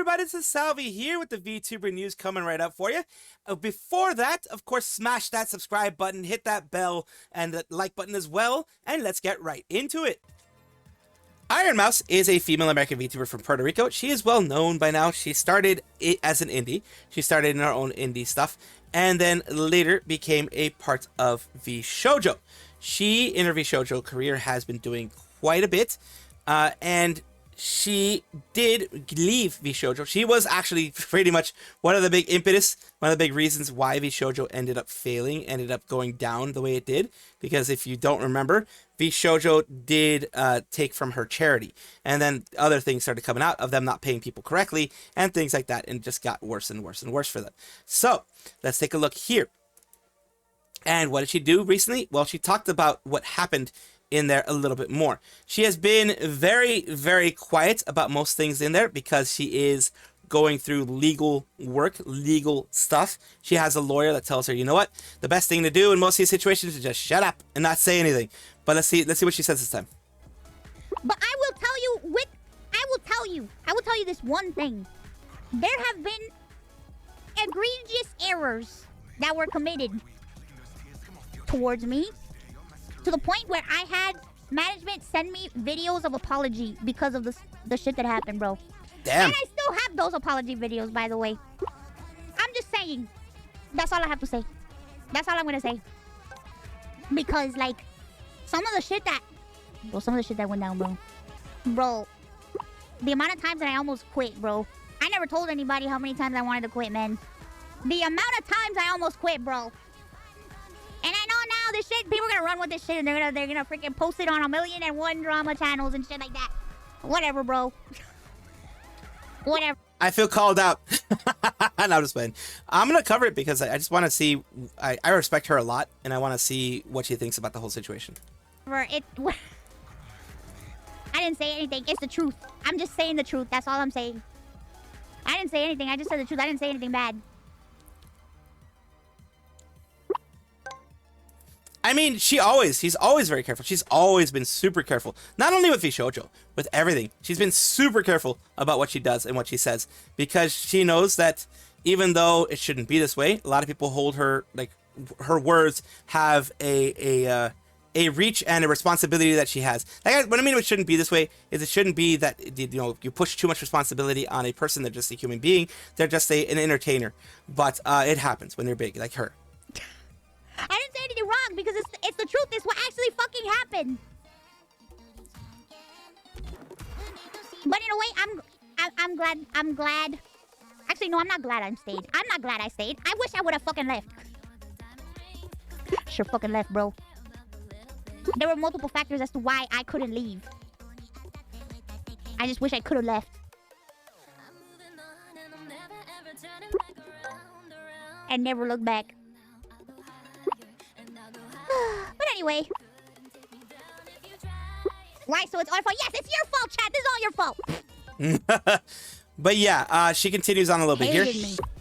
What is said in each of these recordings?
everybody, this is Salvi here with the VTuber news coming right up for you. Before that, of course, smash that subscribe button, hit that bell, and the like button as well, and let's get right into it. Ironmouse is a female American VTuber from Puerto Rico. She is well known by now. She started it as an indie. She started in her own indie stuff, and then later became a part of VSHOJO. She, in her VSHOJO career, has been doing quite a bit, and she did leave VSHOJO. She was actually pretty much one of the big impetus, one of the big reasons why VSHOJO ended up failing, ended up going down the way it did. Because if you don't remember, VSHOJO did take from her charity. And then other things started coming out of them not paying people correctly and things like that. And it just got worse and worse and worse for them. So let's take a look here. And what did she do recently? Well, she talked about what happened in there a little bit more. She has been very, very quiet about most things in there because she is going through legal work, legal stuff. She has a lawyer that tells her, you know what, the best thing to do in most of these situations is just shut up and not say anything. But let's see what she says this time. But I will tell you this one thing. There have been egregious errors that were committed towards me, to the point where I had management send me videos of apology because of the shit that happened, bro. Damn. And I still have those apology videos, by the way. I'm just saying. That's all I have to say. That's all I'm gonna say. Because, like, some of the shit that went down, bro. Bro, the amount of times that I almost quit, bro. I never told anybody how many times I wanted to quit, man. The amount of times I almost quit, bro. And I know now this shit, people are gonna run with this shit and they're gonna freaking post it on 1,000,001 drama channels and shit like that. Whatever, bro. Whatever. I feel called out. No, I'm just playing. I'm gonna cover it because I just want to see. I respect her a lot, and I want to see what she thinks about the whole situation. I didn't say anything. It's the truth. I'm just saying the truth. That's all I'm saying. I didn't say anything. I just said the truth. I didn't say anything bad. I mean, she's always very careful. She's always been super careful. Not only with VSHOJO, with everything. She's been super careful about what she does and what she says. Because she knows that even though it shouldn't be this way, a lot of people hold her, like, her words have a reach and a responsibility that she has. Like, what I mean it shouldn't be this way is it shouldn't be that, you know, you push too much responsibility on a person. They're just a human being. They're just an entertainer. But it happens when they're big, like her. I didn't say anything wrong because it's the truth. It's what actually fucking happened. But in a way, I'm glad. Actually, no, I'm not glad I stayed. I'm not glad I stayed. I wish I would have fucking left. Sure fucking left, bro. There were multiple factors as to why I couldn't leave. I just wish I could have left. And never looked back. But anyway. Why? So it's our fault? Yes, it's your fault, chat. This is all your fault. But yeah, she continues on a little bit here.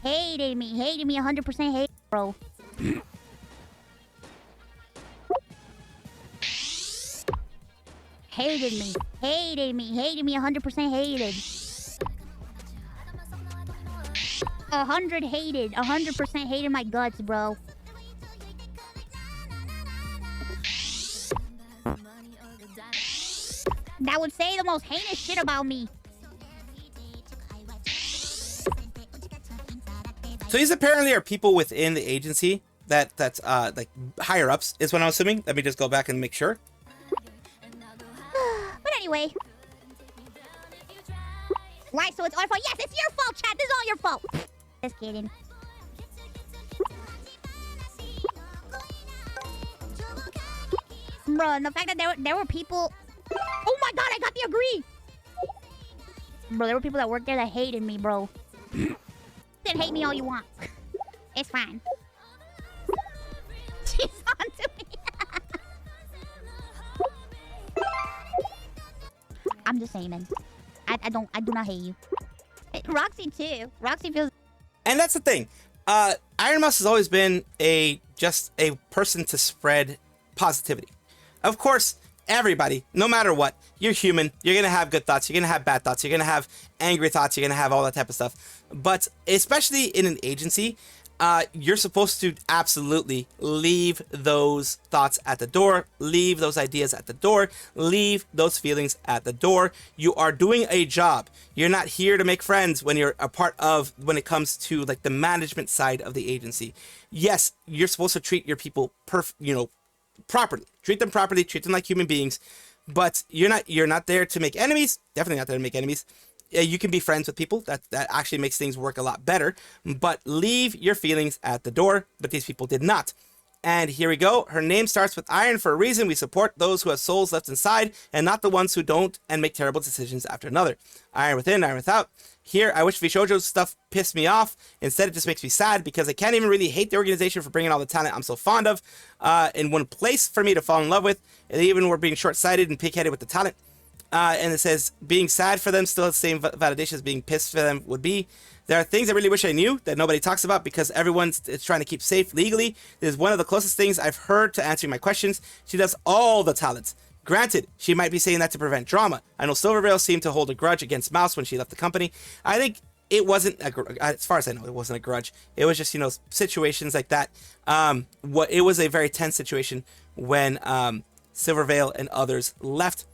Hated me, 100% hate, bro. Hated me, 100% hated. 100% hated my guts, bro. That would say the most heinous shit about me. So these apparently are people within the agency that's like higher ups is what I'm assuming. Let me just go back and make sure. But anyway. Why? So it's our fault? Yes, it's your fault, chat. This is all your fault. Just kidding. Bro, and the fact that there were people... Oh my god, I got the agree! Bro, there were people that worked there that hated me, bro. Then hate me all you want. It's fine. She's on to me. I'm just saying, man. I do not hate you. Roxy too. Roxy feels... And that's the thing. Ironmouse has always been just a person to spread positivity. Of course, everybody, no matter what, you're human. You're going to have good thoughts. You're going to have bad thoughts. You're going to have angry thoughts. You're going to have all that type of stuff. But especially in an agency, you're supposed to absolutely leave those thoughts at the door, leave those ideas at the door, leave those feelings at the door. You are doing a job. You're not here to make friends when you're a part of, when it comes to like the management side of the agency. Yes, you're supposed to treat your people properly. Treat them properly, treat them like human beings, but you're not there to make enemies. Definitely not there to make enemies. You can be friends with people. That actually makes things work a lot better, but leave your feelings at the door. But these people did not. And here we go. Her name starts with iron for a reason. We support those who have souls left inside and not the ones who don't and make terrible decisions after another. Iron within, iron without. Here, I wish VSHOJO stuff pissed me off. Instead, it just makes me sad because I can't even really hate the organization for bringing all the talent I'm so fond of in one place for me to fall in love with. And even we're being short-sighted and pig-headed with the talent. And it says, being sad for them still has the same validation as being pissed for them would be. There are things I really wish I knew that nobody talks about because everyone's trying to keep safe legally. This is one of the closest things I've heard to answering my questions. She does all the talents. Granted, she might be saying that to prevent drama. I know Silverveil seemed to hold a grudge against Mouse when she left the company. I think it wasn't, as far as I know, it wasn't a grudge. It was just, situations like that. It was a very tense situation when Silverveil and others left.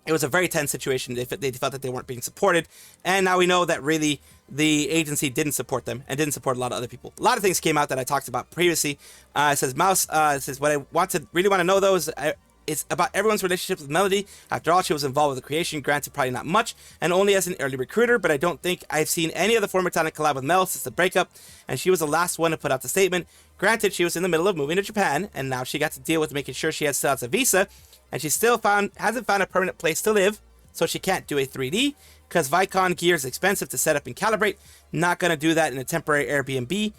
It was a very tense situation. They felt that they weren't being supported. And now we know that really the agency didn't support them and didn't support a lot of other people. A lot of things came out that I talked about previously. It says, Mouse, what I really want to know, though, is it's about everyone's relationship with Melody. After all, she was involved with the creation, granted probably not much, and only as an early recruiter, but I don't think I've seen any of the former talent collab with Mel since the breakup, and she was the last one to put out the statement. Granted, she was in the middle of moving to Japan, and now she got to deal with making sure she still has a visa, and she still hasn't found a permanent place to live, so she can't do a 3D, because Vicon gear is expensive to set up and calibrate. Not going to do that in a temporary Airbnb.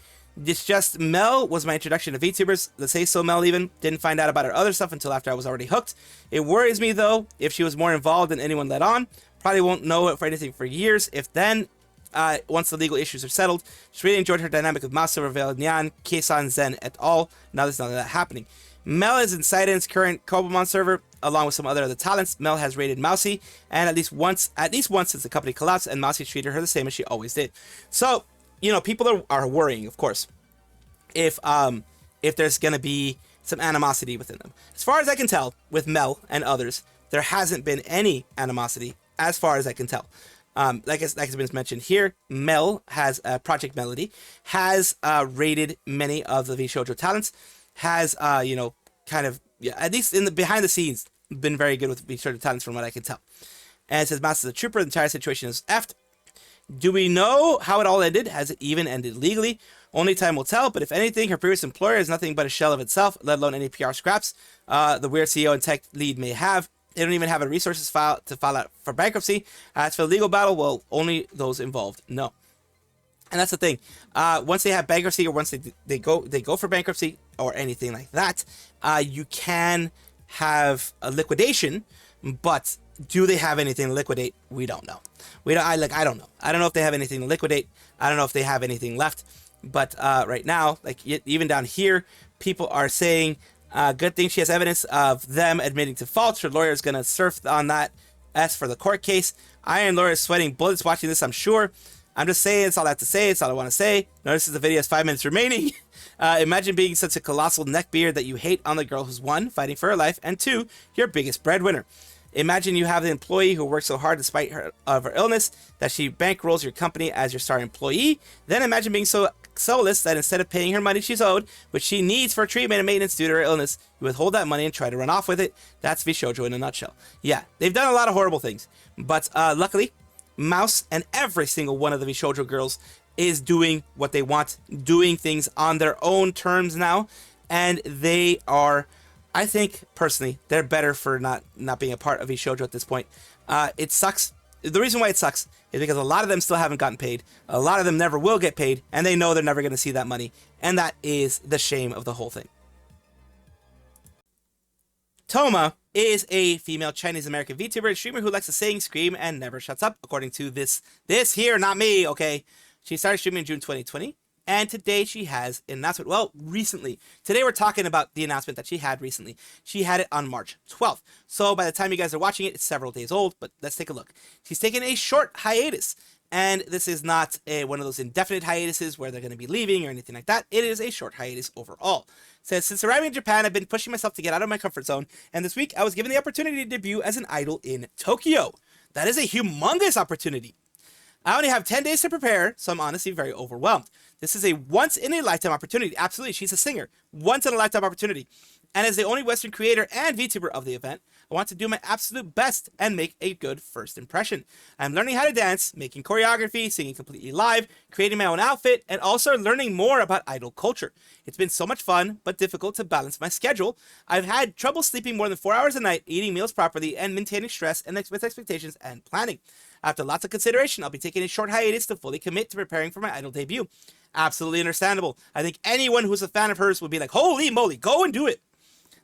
It's just Mel was my introduction to VTubers. Let's say so Mel even didn't find out about her other stuff until after I was already hooked. It worries me though, if she was more involved than anyone let on. Probably won't know it for anything for years. If then, once the legal issues are settled, she really enjoyed her dynamic with Mouse, Silverveil, Nyan, Keisan, Zen, et al. Now there's none of that happening. Mel is in Saiden's current Kobamon server, along with some other talents. Mel has raided Mousy, and at least once since the company collapsed, and Mousy treated her the same as she always did. So, people are worrying, of course, if there's gonna be some animosity within them. As far as I can tell, with Mel and others, there hasn't been any animosity, as far as I can tell. Like has been mentioned here, Mel has Project Melody, has raided many of the VSHOJO talents, has at least in the behind the scenes, been very good with VSHOJO talents from what I can tell. And it says Master the Trooper, the entire situation is effed. Do we know how it all ended? Has it even ended legally? Only time will tell, but if anything, her previous employer is nothing but a shell of itself, let alone any PR scraps the weird CEO and tech lead may have. They don't even have the resources to file out for bankruptcy. As for the legal battle, well, only those involved know. And that's the thing. Once they have bankruptcy, or once they go for bankruptcy or anything like that, you can have a liquidation, but do they have anything to liquidate? We don't know. I don't know. I don't know if they have anything to liquidate. I don't know if they have anything left. But right now, even down here, people are saying, good thing she has evidence of them admitting to fault. Her lawyer is going to surf on that. As for the court case, Iron Lawyer is sweating bullets watching this, I'm sure. I'm just saying, it's all I have to say. It's all I want to say. Notice the video has 5 minutes remaining. Imagine being such a colossal neckbeard that you hate on the girl who's 1, fighting for her life, and 2, your biggest breadwinner. Imagine you have the employee who works so hard despite her illness that she bankrolls your company as your star employee. Then imagine being so soulless that instead of paying her money she's owed, which she needs for treatment and maintenance due to her illness, you withhold that money and try to run off with it. That's VSHOJO in a nutshell. Yeah, they've done a lot of horrible things, but luckily, Mouse and every single one of the VSHOJO girls is doing what they want, doing things on their own terms now, and they are, I think, personally, they're better for not being a part of VSHOJO at this point. It sucks. The reason why it sucks is because a lot of them still haven't gotten paid. A lot of them never will get paid, and they know they're never going to see that money. And that is the shame of the whole thing. Toma is a female Chinese-American VTuber streamer who likes to sing, scream, and never shuts up, according to this here, not me, okay? She started streaming in June 2020. And today she has an announcement. Well, recently. Today we're talking about the announcement that she had recently. She had it on March 12th. So by the time you guys are watching it, it's several days old, but let's take a look. She's taken a short hiatus. And this is not one of those indefinite hiatuses where they're going to be leaving or anything like that. It is a short hiatus overall. It says, since arriving in Japan, I've been pushing myself to get out of my comfort zone. And this week, I was given the opportunity to debut as an idol in Tokyo. That is a humongous opportunity. I only have 10 days to prepare, so I'm honestly very overwhelmed. This is a once-in-a-lifetime opportunity. Absolutely, she's a singer. Once-in-a-lifetime opportunity. And as the only Western creator and VTuber of the event, I want to do my absolute best and make a good first impression. I'm learning how to dance, making choreography, singing completely live, creating my own outfit, and also learning more about idol culture. It's been so much fun, but difficult to balance my schedule. I've had trouble sleeping more than 4 hours a night, eating meals properly, and maintaining stress and with expectations and planning. After lots of consideration, I'll be taking a short hiatus to fully commit to preparing for my idol debut. Absolutely understandable. I think anyone who's a fan of hers would be like, holy moly, go and do it.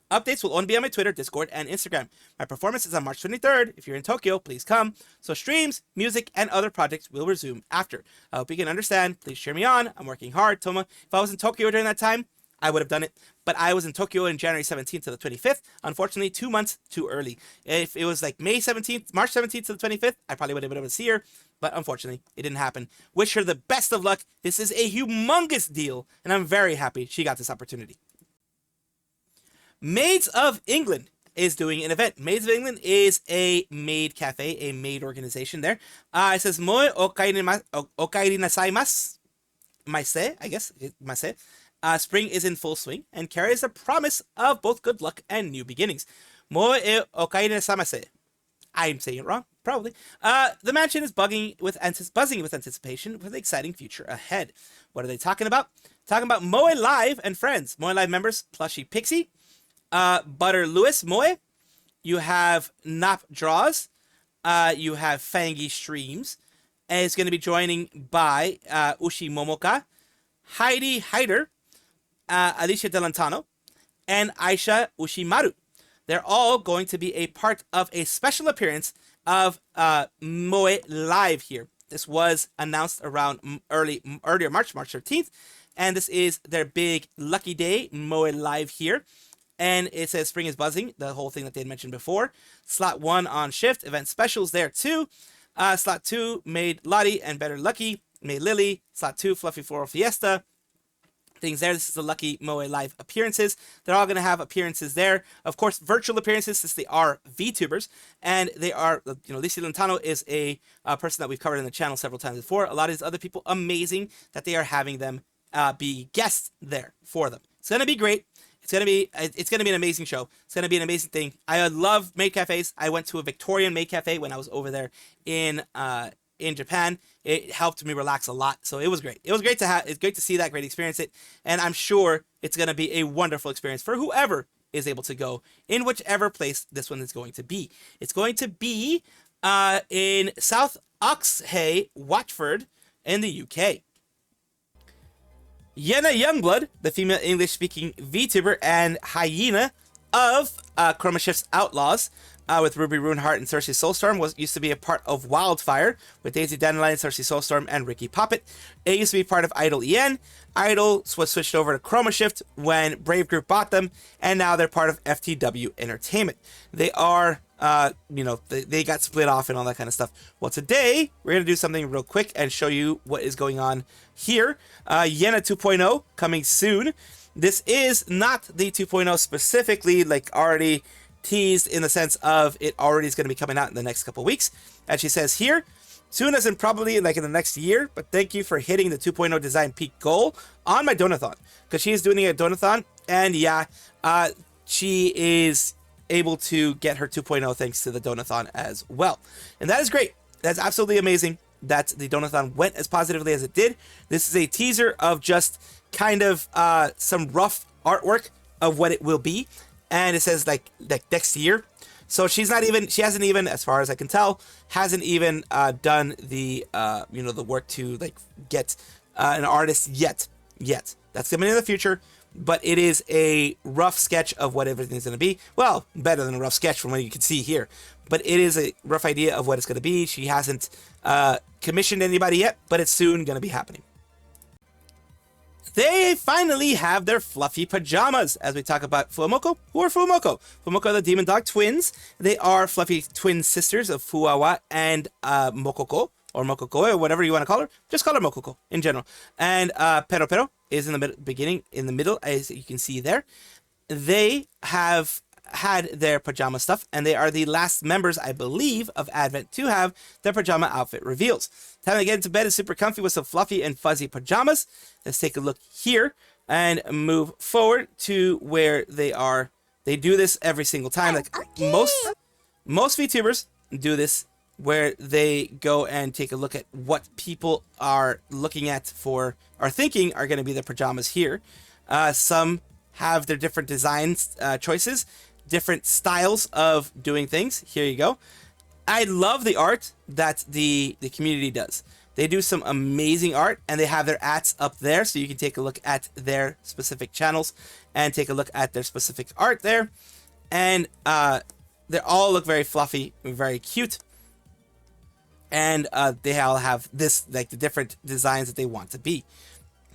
Updates will only be on my Twitter, Discord, and Instagram. My performance is on March 23rd. If you're in Tokyo, please come. So streams, music, and other projects will resume after. I hope you can understand. Please cheer me on. I'm working hard, Toma. If I was in Tokyo during that time, I would have done it. But I was in Tokyo in January 17th to the 25th. Unfortunately, 2 months too early. If it was like March 17th to the 25th, I probably would have been able to see her. But unfortunately, it didn't happen. Wish her the best of luck. This is a humongous deal, and I'm very happy she got this opportunity. Maids of England is doing an event. Maids of England is a maid cafe, a maid organization there. It says, Moe okaeri nasaimasu. Maise, I guess. Maise. Spring is in full swing and carries the promise of both good luck and new beginnings. Moe okaeri nasaimasu. I'm saying it wrong, probably. The mansion is buzzing with anticipation with an exciting future ahead. What are they talking about? Talking about Moe Live and friends. Moe Live members, Plushy Pixie, Butter Lewis Moe, you have Nap Draws, you have Fangy Streams, and it's going to be joining by Ushi Momoka, Heidi Hyder, Alicia Delantano, and Aisha Ushimaru. They're all going to be a part of a special appearance of Moe Live here. This was announced around earlier March 13th, and this is their big lucky day, Moe Live here. And it says spring is buzzing, the whole thing that they had mentioned before. Slot 1 on shift, event specials there too. Slot 2, Maid Lottie and Better Lucky, Maid Lily. Slot 2, Fluffy Floral Fiesta. Things there. This is the Lucky Moe Live appearances. They're all going to have appearances there. Of course, virtual appearances since they are VTubers. And they are, Alicia Lentano is a person that we've covered in the channel several times before. A lot of these other people, amazing that they are having them be guests there for them. It's going to be great. It's gonna be an amazing show. It's gonna be an amazing thing. I love maid cafes. I went to a Victorian maid cafe when I was over there in Japan. It helped me relax a lot, so it was great. It's great to see that, great experience it, and I'm sure it's gonna be a wonderful experience for whoever is able to go in whichever place this one is going to be. It's going to be in South Oxhay, Watford, in the UK. Yena Youngblood, the female English-speaking VTuber and hyena of Chroma Shift's Outlaws, with Ruby Runeheart and Cersei Soulstorm, used to be a part of Wildfire with Daisy Dandelion, Cersei Soulstorm, and Ricky Poppet. It used to be part of Idol EN. Idol was switched over to Chroma Shift when Brave Group bought them, and now they're part of FTW Entertainment. They are, they got split off and all that kind of stuff. Well, today, we're going to do something real quick and show you what is going on here. Yena 2.0 coming soon. This is not the 2.0 specifically, like already teased in the sense of it already is going to be coming out in the next couple weeks. And she says here, soon as in probably like in the next year, but thank you for hitting the 2.0 design peak goal on my donathon, because she is doing a donathon, and yeah, she is able to get her 2.0 thanks to the donathon as well. And that is great. That's absolutely amazing that the donathon went as positively as it did. This is a teaser of just kind of some rough artwork of what it will be. And it says like next year. So she hasn't even, as far as I can tell, hasn't even done the, the work to like get an artist yet. That's coming in the future. But it is a rough sketch of what everything's going to be. Well, better than a rough sketch from what you can see here. But it is a rough idea of what it's going to be. She hasn't commissioned anybody yet, but it's soon going to be happening. They finally have their fluffy pajamas. As we talk about Fuwamoco, who are Fuwamoco? Fuwamoco are the demon dog twins. They are fluffy twin sisters of Fuwawa and Mokoko, or Mokoko, or whatever you want to call her. Just call her Mokoko in general. And Pero Pero is in the beginning, in the middle, as you can see there. They have had their pajama stuff, and they are the last members, I believe, of Advent to have their pajama outfit reveals. Time to get into bed is super comfy with some fluffy and fuzzy pajamas. Let's take a look here and move forward to where they are. They do this every single time. Like most VTubers do this, where they go and take a look at what people are looking at for, or thinking are going to be their pajamas here. Some have their different designs, choices, different styles of doing things. Here you go. I love the art that the community does. They do some amazing art, and they have their ats up there, so you can take a look at their specific channels and take a look at their specific art there. And they all look very fluffy, very cute. And they all have this, like, the different designs that they want to be.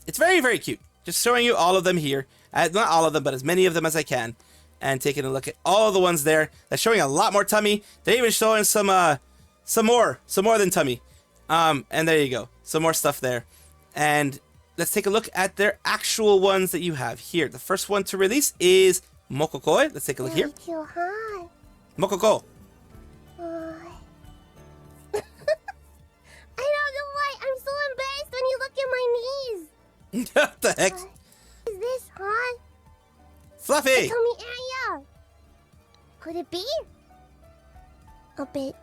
It's very, very cute. Just showing you all of them here. Not all of them, but as many of them as I can. And taking a look at all of the ones there. That's showing a lot more tummy. They're even showing some more than tummy. And there you go. Some more stuff there. And let's take a look at their actual ones that you have here. The first one to release is Mokoko. Let's take a look here. Mokoko. I don't know why. I'm so embarrassed when you look at my knees. What the heck? Is this hot? Fluffy. Tell me area. Could it be a bit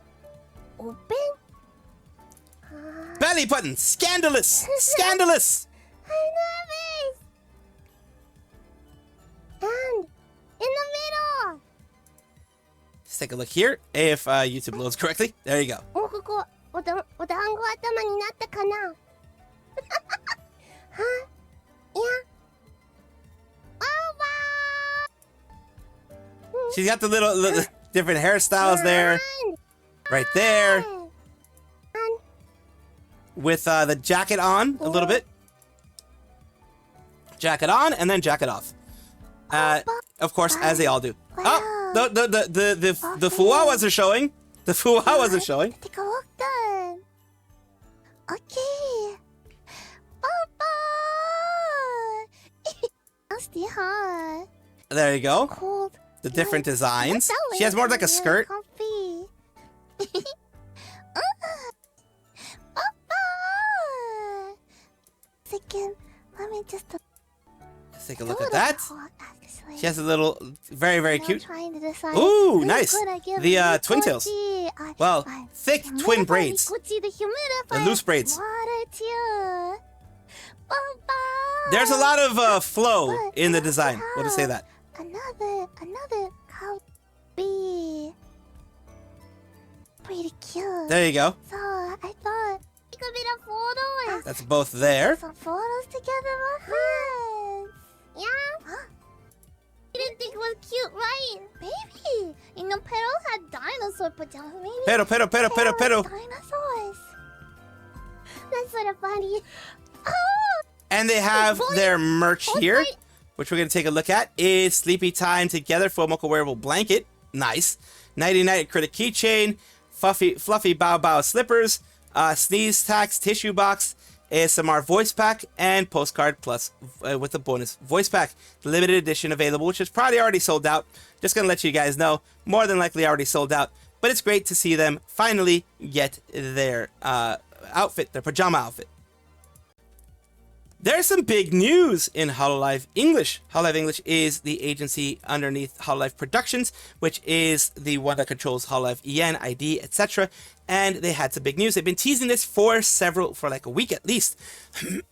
open? Belly button. Scandalous. Scandalous. I'm nervous. And in the middle. Let's take a look here. If YouTube loads correctly. There you go. ここお団子頭になったかなはいや She's got the little different hairstyles there. Right there. With the jacket on a little bit. Jacket on and then jacket off. Of course, as they all do. Oh, the fuwawas are showing. The fuwawas are showing. Take a look then. Okay. Papa. Nasty hot. There you go. Cold. The different designs. She has more like a skirt. Comfy. Second, let me just. Let's take a look at that. She has a little, very, very cute. Ooh, nice. The twin tails. Well, thick twin braids. The loose braids. There's a lot of flow in the design. We'll just say that. Another cow bee. Pretty cute. There you go. So I thought it could be the photos. That's both there. Some photos together, my friends. Yeah. Huh? You didn't think it was cute, right? Maybe. You know, Pero had dinosaur pajamas. Maybe. Pero. Dinosaurs. That's sort of funny. Oh. And they have their merch here, which we're going to take a look at, is Sleepy Time Together Fuwamoco Wearable Blanket. Nice. Nighty Night Critic Keychain, Fluffy Bow Bow Slippers, Sneeze Tax Tissue Box, ASMR Voice Pack, and Postcard Plus with a bonus voice pack. The limited edition available, which is probably already sold out. Just going to let you guys know, more than likely already sold out. But it's great to see them finally get their outfit, their pajama outfit. There's some big news in Hololive English. Hololive English is the agency underneath Hololive Productions, which is the one that controls Hololive EN, ID, etc. And they had some big news. They've been teasing this for like a week at least,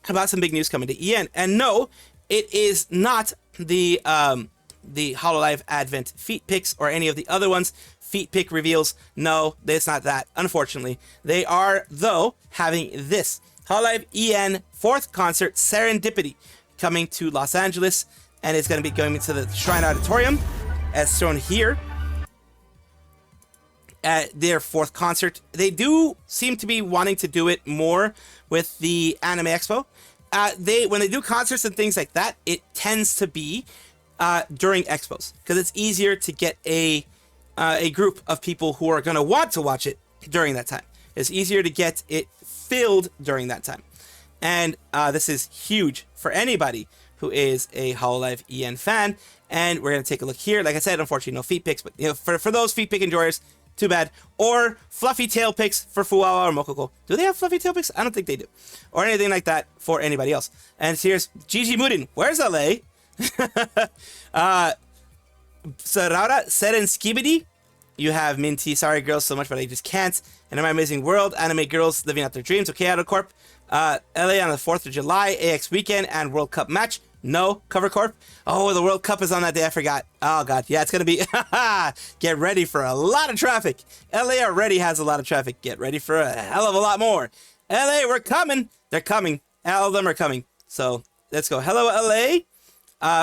about some big news coming to EN. And no, it is not the Hololive Advent feet pics or any of the other ones. Feet pic reveals. No, it's not that, unfortunately. They are, though, having this. Hololive EN 4th concert, Serendipity, coming to Los Angeles, and it's going to be going to the Shrine Auditorium, as shown here. At their 4th concert. They do seem to be wanting to do it more with the Anime Expo, when they do concerts and things like that, it tends to be during expos because it's easier to get a group of people who are going to want to watch it during that time. It's easier to get it filled during that time. And this is huge for anybody who is a Hololive EN fan. And we're going to take a look here. Like I said, unfortunately, no feet pics, but you know, for those feet pick enjoyers, too bad. Or fluffy tail pics for Fuwamoco or Mokoko. Do they have fluffy tail pics? I don't think they do. Or anything like that for anybody else. And here's Gigi Mudin. Where's LA? Sarara Seren Skibidi. You have Minty, sorry girls so much, but I just can't. And In My Amazing World, anime girls living out their dreams. Okay, Outer Corp. LA on the 4th of July, AX weekend, and World Cup match. No, Cover Corp. Oh, the World Cup is on that day. I forgot. Oh, God. Yeah, it's going to be... Get ready for a lot of traffic. LA already has a lot of traffic. Get ready for a hell of a lot more. LA, we're coming. They're coming. All of them are coming. So, let's go. Hello, LA.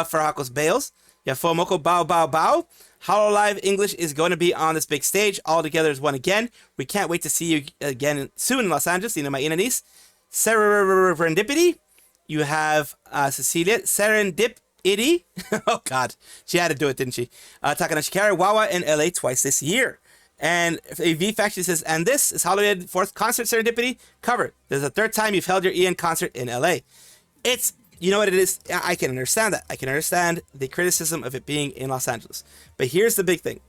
For Hako's Bales. Yeah, Fuwamoco, bow, bow, bow. Hololive English is going to be on this big stage. All together as one again. We can't wait to see you again soon in Los Angeles. You know, my Inanese. Serendipity. You have Cecilia Serendipity. Oh, God. She had to do it, didn't she? Takanashi Kara, Wawa in LA twice this year. And V Faction says, and this is Hollywood 4th concert Serendipity cover. This is the 3rd time you've held your EN concert in LA. It's, you know what it is? I can understand that. I can understand the criticism of it being in Los Angeles. But here's the big thing.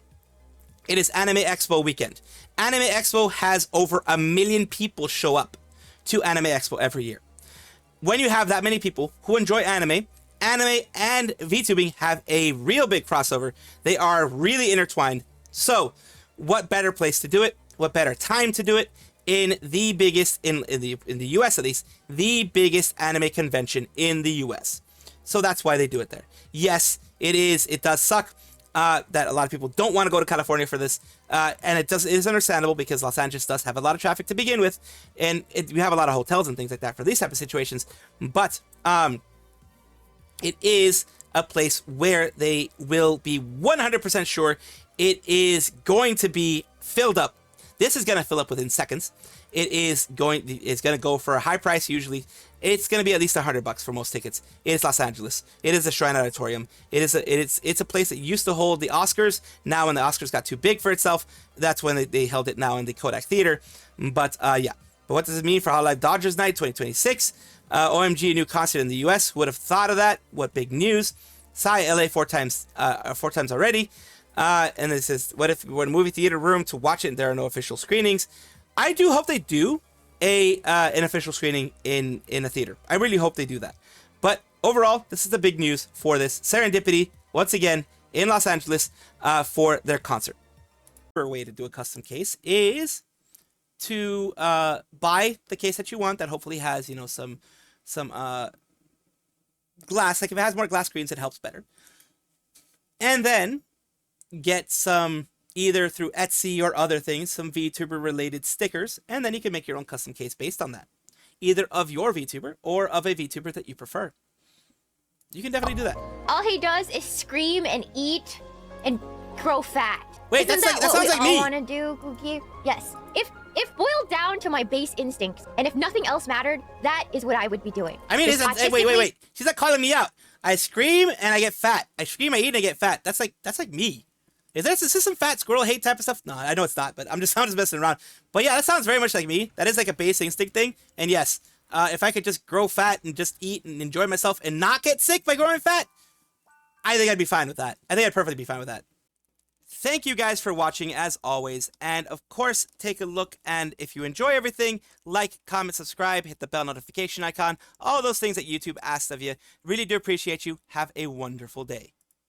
It is Anime Expo weekend. Anime Expo has over 1 million people show up to Anime Expo every year. When you have that many people who enjoy anime and VTubing have a real big crossover. They are really intertwined. So, what better place to do it? What better time to do it? In the biggest, in the US at least, the biggest anime convention in the US. So that's why they do it there. Yes, it does suck that a lot of people don't want to go to California for this. And it is understandable because Los Angeles does have a lot of traffic to begin with. And we have a lot of hotels and things like that for these type of situations. But it is a place where they will be 100% sure it is going to be filled up. This is going to fill up within seconds. It's going to go for a high price usually. It's going to be at least $100 for most tickets. It is Los Angeles. It is a Shrine Auditorium. It's a place that used to hold the Oscars. Now when the Oscars got too big for itself, that's when they held it now in the Kodak Theater. But yeah. But what does it mean for Hololive Dodgers Night 2026? OMG, a new concert in the US. Who would have thought of that? What big news. Sai LA four times already. And it says, what if we're in a movie theater room to watch it and there are no official screenings? I do hope they do an official screening in a theater. I really hope they do that. But overall, this is the big news for this Serendipity, once again, in Los Angeles for their concert. A way to do a custom case is to buy the case that you want that hopefully has, you know, some glass. Like if it has more glass screens, it helps better. And then get some, either through Etsy or other things, some VTuber related stickers, and then you can make your own custom case based on that. Either of your VTuber or of a VTuber that you prefer. You can definitely do that. All he does is scream and eat and grow fat. Wait, that sounds like me. Want to do, Cookie? Yes. If boiled down to my base instincts, and if nothing else mattered, that is what I would be doing. I mean, wait. She's not calling me out. I scream and I get fat. I scream, I eat, and I get fat. That's like me. Is this some fat squirrel hate type of stuff? No, I know it's not, but I'm just messing around. But yeah, that sounds very much like me. That is like a base instinct thing. And yes, if I could just grow fat and just eat and enjoy myself and not get sick by growing fat, I think I'd be fine with that. I think I'd perfectly be fine with that. Thank you guys for watching as always. And of course, take a look. And if you enjoy everything, like, comment, subscribe, hit the bell notification icon, all those things that YouTube asks of you. Really do appreciate you. Have a wonderful day.